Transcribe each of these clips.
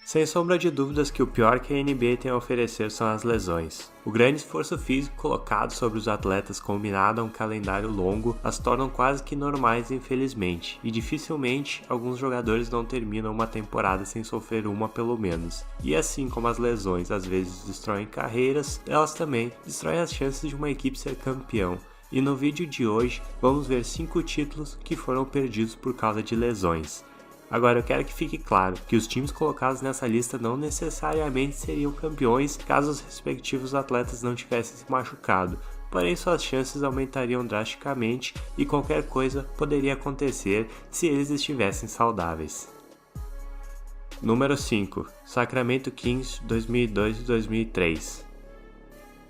Sem sombra de dúvidas que o pior que a NBA tem a oferecer são as lesões. O grande esforço físico colocado sobre os atletas combinado a um calendário longo as tornam quase que normais, infelizmente, e dificilmente alguns jogadores não terminam uma temporada sem sofrer uma pelo menos. E assim como as lesões às vezes destroem carreiras, elas também destroem as chances de uma equipe ser campeão. E no vídeo de hoje vamos ver 5 títulos que foram perdidos por causa de lesões. Agora eu quero que fique claro que os times colocados nessa lista não necessariamente seriam campeões caso os respectivos atletas não tivessem se machucado, porém suas chances aumentariam drasticamente e qualquer coisa poderia acontecer se eles estivessem saudáveis. Número 5. Sacramento Kings 2002 e 2003.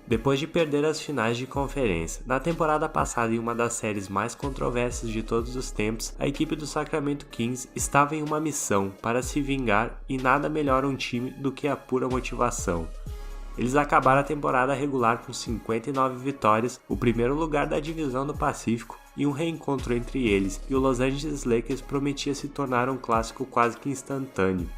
Depois de perder as finais de conferência, na temporada passada em uma das séries mais controversas de todos os tempos, a equipe do Sacramento Kings estava em uma missão para se vingar e nada melhor um time do que a pura motivação. Eles acabaram a temporada regular com 59 vitórias, o primeiro lugar da divisão do Pacífico, e um reencontro entre eles e o Los Angeles Lakers prometia se tornar um clássico quase que instantâneo.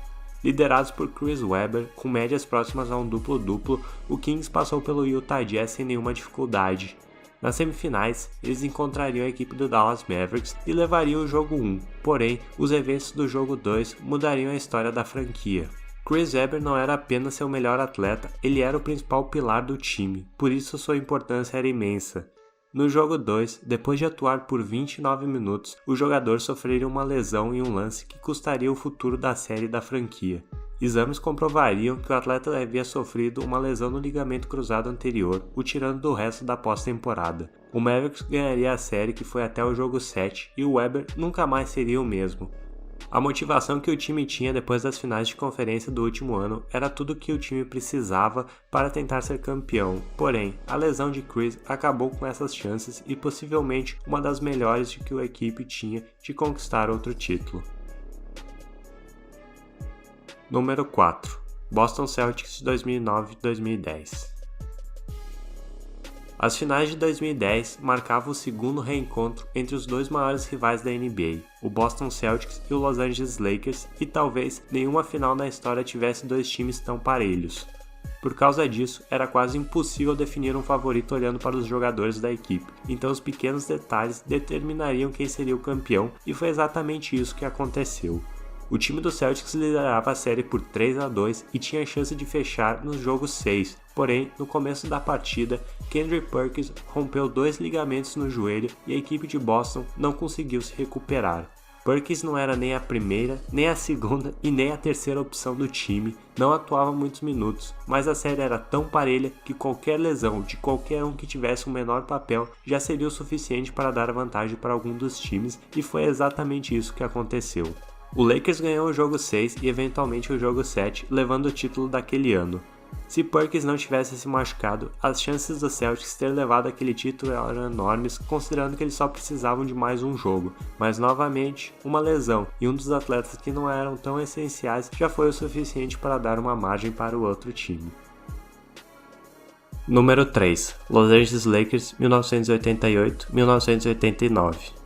Liderados por Chris Webber, com médias próximas a um duplo-duplo, o Kings passou pelo Utah Jazz sem nenhuma dificuldade. Nas semifinais, eles encontrariam a equipe do Dallas Mavericks e levariam o jogo 1, porém, os eventos do jogo 2 mudariam a história da franquia. Chris Webber não era apenas seu melhor atleta, ele era o principal pilar do time, por isso sua importância era imensa. No jogo 2, depois de atuar por 29 minutos, o jogador sofreria uma lesão em um lance que custaria o futuro da série da franquia. Exames comprovariam que o atleta havia sofrido uma lesão no ligamento cruzado anterior, o tirando do resto da pós-temporada. O Mavericks ganharia a série que foi até o jogo 7 e o Webber nunca mais seria o mesmo. A motivação que o time tinha depois das finais de conferência do último ano era tudo o que o time precisava para tentar ser campeão, porém, a lesão de Chris acabou com essas chances e possivelmente uma das melhores de que a equipe tinha de conquistar outro título. Número 4. Boston Celtics 2009-2010. As finais de 2010 marcavam o segundo reencontro entre os dois maiores rivais da NBA, o Boston Celtics e o Los Angeles Lakers, e talvez nenhuma final na história tivesse dois times tão parelhos. Por causa disso, era quase impossível definir um favorito olhando para os jogadores da equipe, então os pequenos detalhes determinariam quem seria o campeão, e foi exatamente isso que aconteceu. O time do Celtics liderava a série por 3-2 e tinha a chance de fechar no jogo 6, porém, no começo da partida, Kendrick Perkins rompeu 2 ligamentos no joelho e a equipe de Boston não conseguiu se recuperar. Perkins não era nem a primeira, nem a segunda e nem a terceira opção do time, não atuava muitos minutos, mas a série era tão parelha que qualquer lesão de qualquer um que tivesse um menor papel já seria o suficiente para dar vantagem para algum dos times, e foi exatamente isso que aconteceu. O Lakers ganhou o jogo 6 e eventualmente o jogo 7, levando o título daquele ano. Se Perkins não tivesse se machucado, as chances do Celtics ter levado aquele título eram enormes, considerando que eles só precisavam de mais um jogo, mas novamente, uma lesão e um dos atletas que não eram tão essenciais já foi o suficiente para dar uma margem para o outro time. Número 3. Los Angeles Lakers 1988-1989.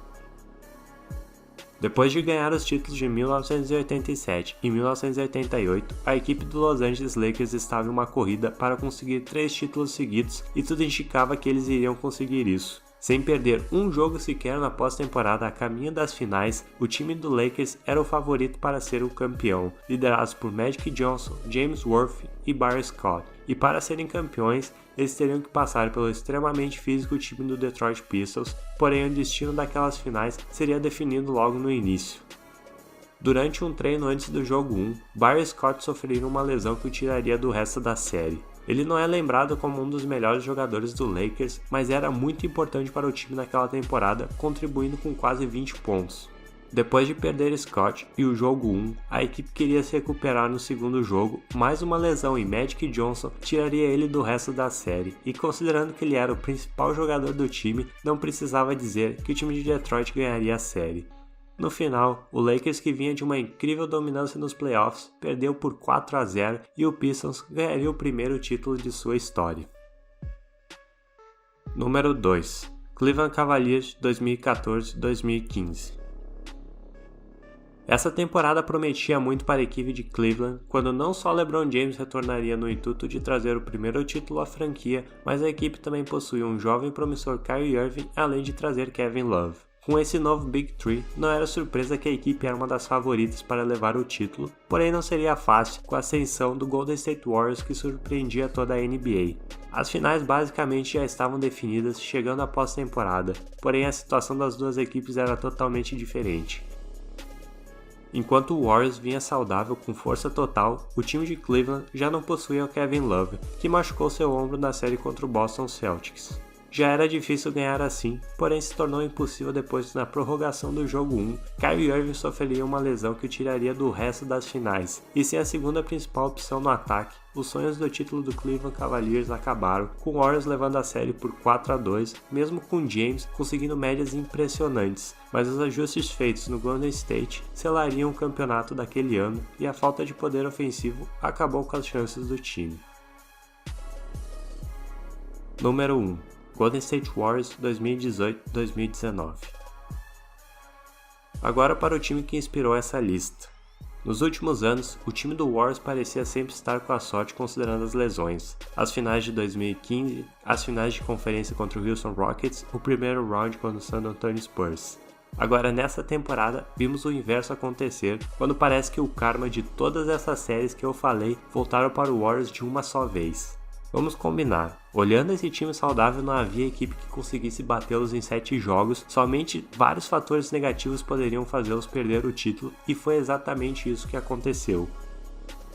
Depois de ganhar os títulos de 1987 e 1988, a equipe do Los Angeles Lakers estava em uma corrida para conseguir 3 títulos seguidos e tudo indicava que eles iriam conseguir isso. Sem perder um jogo sequer na pós-temporada a caminho das finais, o time do Lakers era o favorito para ser o campeão, liderados por Magic Johnson, James Worthy e Barry Scott. E para serem campeões, eles teriam que passar pelo extremamente físico time do Detroit Pistons, porém o destino daquelas finais seria definido logo no início. Durante um treino antes do jogo 1, Barry Scott sofreria uma lesão que o tiraria do resto da série. Ele não é lembrado como um dos melhores jogadores do Lakers, mas era muito importante para o time naquela temporada, contribuindo com quase 20 pontos. Depois de perder Scott e o jogo 1, a equipe queria se recuperar no segundo jogo, mas uma lesão em Magic Johnson tiraria ele do resto da série, e considerando que ele era o principal jogador do time, não precisava dizer que o time de Detroit ganharia a série. No final, o Lakers, que vinha de uma incrível dominância nos playoffs, perdeu por 4-0 e o Pistons ganharia o primeiro título de sua história. Número 2. Cleveland Cavaliers 2014-2015. Essa temporada prometia muito para a equipe de Cleveland, quando não só LeBron James retornaria no intuito de trazer o primeiro título à franquia, mas a equipe também possuía um jovem promissor Kyrie Irving, além de trazer Kevin Love. Com esse novo Big Three, não era surpresa que a equipe era uma das favoritas para levar o título, porém não seria fácil com a ascensão do Golden State Warriors que surpreendia toda a NBA. As finais basicamente já estavam definidas chegando à pós-temporada, porém a situação das duas equipes era totalmente diferente. Enquanto o Warriors vinha saudável com força total, o time de Cleveland já não possuía o Kevin Love, que machucou seu ombro na série contra o Boston Celtics. Já era difícil ganhar assim, porém se tornou impossível depois que na prorrogação do jogo 1, Kyrie Irving sofreria uma lesão que o tiraria do resto das finais, e sem a segunda principal opção no ataque, os sonhos do título do Cleveland Cavaliers acabaram, com o Warriors levando a série por 4-2, mesmo com James conseguindo médias impressionantes, mas os ajustes feitos no Golden State selariam o campeonato daquele ano e a falta de poder ofensivo acabou com as chances do time. Número 1. Golden State Warriors 2018-2019. Agora para o time que inspirou essa lista. Nos últimos anos, o time do Warriors parecia sempre estar com a sorte considerando as lesões. As finais de 2015, as finais de conferência contra o Houston Rockets, o primeiro round contra o San Antonio Spurs. Agora nessa temporada, vimos o inverso acontecer, quando parece que o karma de todas essas séries que eu falei voltaram para o Warriors de uma só vez. Vamos combinar, olhando esse time saudável não havia equipe que conseguisse batê-los em 7 jogos, somente vários fatores negativos poderiam fazê-los perder o título e foi exatamente isso que aconteceu.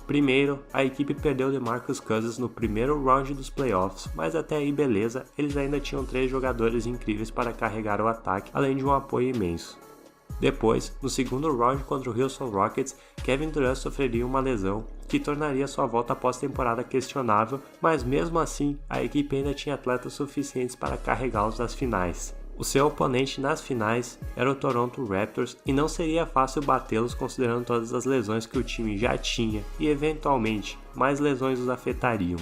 Primeiro, a equipe perdeu DeMarcus Cousins no primeiro round dos playoffs, mas até aí beleza, eles ainda tinham 3 jogadores incríveis para carregar o ataque, além de um apoio imenso. Depois, no segundo round contra o Houston Rockets, Kevin Durant sofreria uma lesão que tornaria sua volta pós-temporada questionável, mas mesmo assim a equipe ainda tinha atletas suficientes para carregá-los às finais. O seu oponente nas finais era o Toronto Raptors e não seria fácil batê-los considerando todas as lesões que o time já tinha e eventualmente mais lesões os afetariam.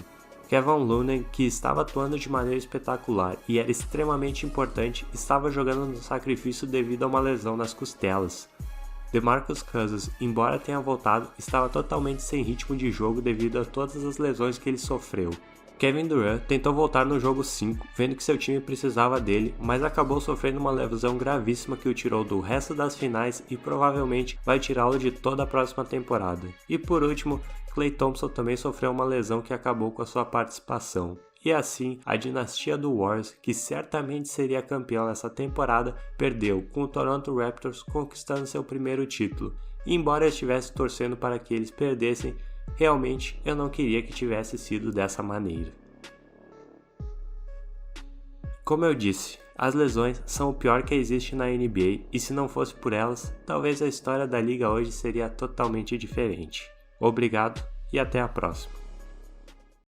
Kevin Looney, que estava atuando de maneira espetacular e era extremamente importante, estava jogando no sacrifício devido a uma lesão nas costelas. DeMarcus Cousins, embora tenha voltado, estava totalmente sem ritmo de jogo devido a todas as lesões que ele sofreu. Kevin Durant tentou voltar no jogo 5, vendo que seu time precisava dele, mas acabou sofrendo uma lesão gravíssima que o tirou do resto das finais e provavelmente vai tirá-lo de toda a próxima temporada. E por último, Klay Thompson também sofreu uma lesão que acabou com a sua participação. E assim, a dinastia do Warriors, que certamente seria campeão nessa temporada, perdeu, com o Toronto Raptors conquistando seu primeiro título. E embora eu estivesse torcendo para que eles perdessem, realmente eu não queria que tivesse sido dessa maneira. Como eu disse, as lesões são o pior que existe na NBA e se não fosse por elas, talvez a história da liga hoje seria totalmente diferente. Obrigado e até a próxima.